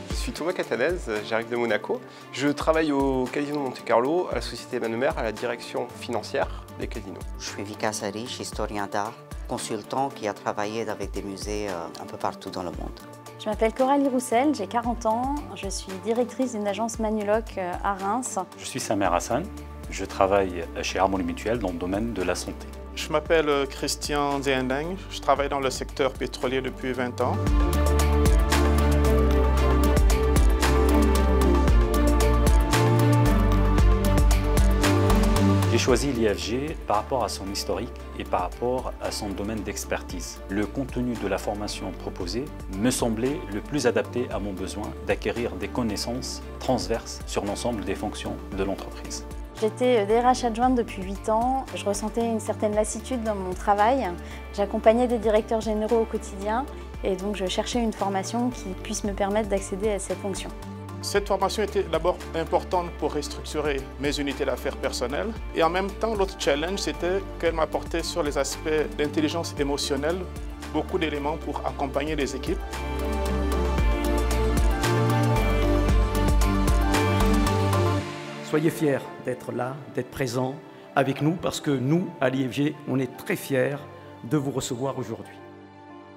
Je suis Thomas Catanez, j'arrive de Monaco. Je travaille au Casino Monte Carlo, à la société Mannemer, à la direction financière des casinos. Je suis Vikas Harish, historien d'art, consultant qui a travaillé avec des musées un peu partout dans le monde. Je m'appelle Coralie Roussel, j'ai 40 ans, je suis directrice d'une agence Manuloc à Reims. Je suis Samer Hassan, je travaille chez Harmonie Mutuelle dans le domaine de la santé. Je m'appelle Christian Ziendeng, je travaille dans le secteur pétrolier depuis 20 ans. J'ai choisi l'IFG par rapport à son historique et par rapport à son domaine d'expertise. Le contenu de la formation proposée me semblait le plus adapté à mon besoin d'acquérir des connaissances transverses sur l'ensemble des fonctions de l'entreprise. J'étais DRH adjointe depuis 8 ans, je ressentais une certaine lassitude dans mon travail. J'accompagnais des directeurs généraux au quotidien et donc je cherchais une formation qui puisse me permettre d'accéder à cette fonction. Cette formation était d'abord importante pour restructurer mes unités d'affaires personnelles et en même temps l'autre challenge c'était qu'elle m'apportait sur les aspects d'intelligence émotionnelle beaucoup d'éléments pour accompagner les équipes. Soyez fiers d'être là, d'être présents avec nous parce que nous, à l'IFG, on est très fiers de vous recevoir aujourd'hui.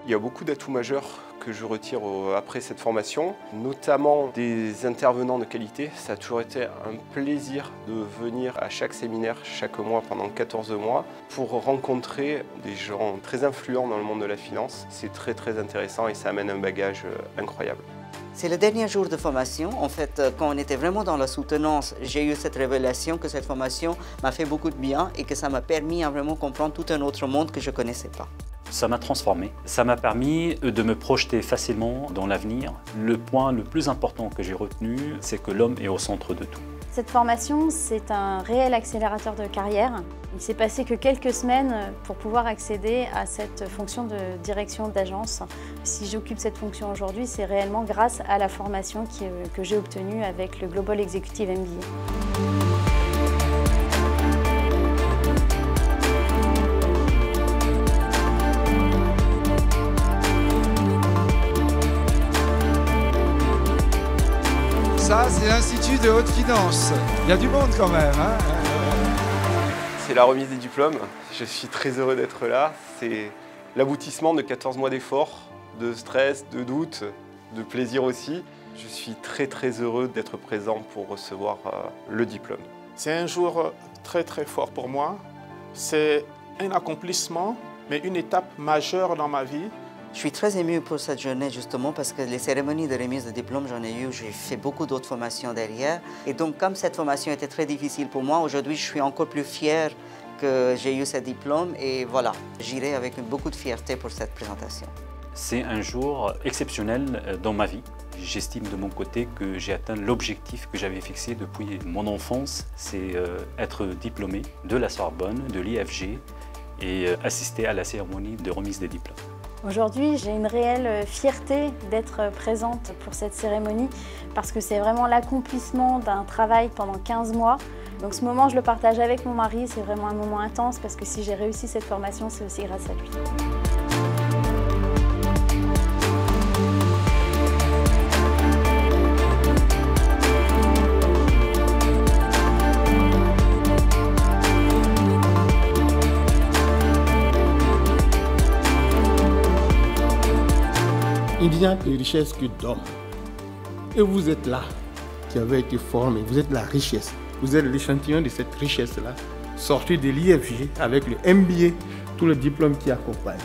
Il y a beaucoup d'atouts majeurs que je retire après cette formation, notamment des intervenants de qualité. Ça a toujours été un plaisir de venir à chaque séminaire, chaque mois, pendant 14 mois, pour rencontrer des gens très influents dans le monde de la finance. C'est très intéressant et ça amène un bagage incroyable. C'est le dernier jour de formation. En fait, quand on était vraiment dans la soutenance, j'ai eu cette révélation que cette formation m'a fait beaucoup de bien et que ça m'a permis à vraiment comprendre tout un autre monde que je ne connaissais pas. Ça m'a transformé. Ça m'a permis de me projeter facilement dans l'avenir. Le point le plus important que j'ai retenu, c'est que l'homme est au centre de tout. Cette formation, c'est un réel accélérateur de carrière. Il s'est passé que quelques semaines pour pouvoir accéder à cette fonction de direction d'agence. Si j'occupe cette fonction aujourd'hui, c'est réellement grâce à la formation que j'ai obtenue avec le Global Executive MBA. Ça, c'est l'Institut de haute finance. Il y a du monde quand même. Hein. C'est la remise des diplômes. Je suis très heureux d'être là. C'est l'aboutissement de 14 mois d'efforts, de stress, de doutes, de plaisir aussi. Je suis très heureux d'être présent pour recevoir le diplôme. C'est un jour très fort pour moi. C'est un accomplissement, mais une étape majeure dans ma vie. Je suis très émue pour cette journée justement parce que les cérémonies de remise de diplôme, j'en ai eu, j'ai fait beaucoup d'autres formations derrière. Et donc comme cette formation était très difficile pour moi, aujourd'hui je suis encore plus fière que j'ai eu ce diplôme et voilà, j'irai avec beaucoup de fierté pour cette présentation. C'est un jour exceptionnel dans ma vie. J'estime de mon côté que j'ai atteint l'objectif que j'avais fixé depuis mon enfance, c'est être diplômé de la Sorbonne, de l'IFG et assister à la cérémonie de remise des diplômes. Aujourd'hui, j'ai une réelle fierté d'être présente pour cette cérémonie parce que c'est vraiment l'accomplissement d'un travail pendant 15 mois. Donc ce moment, je le partage avec mon mari, c'est vraiment un moment intense parce que si j'ai réussi cette formation, c'est aussi grâce à lui. Il n'y a que richesse que d'hommes. Et vous êtes là, qui avez été formé, vous êtes la richesse. Vous êtes l'échantillon de cette richesse-là, sorti de l'IFG avec le MBA, tout le diplôme qui accompagne.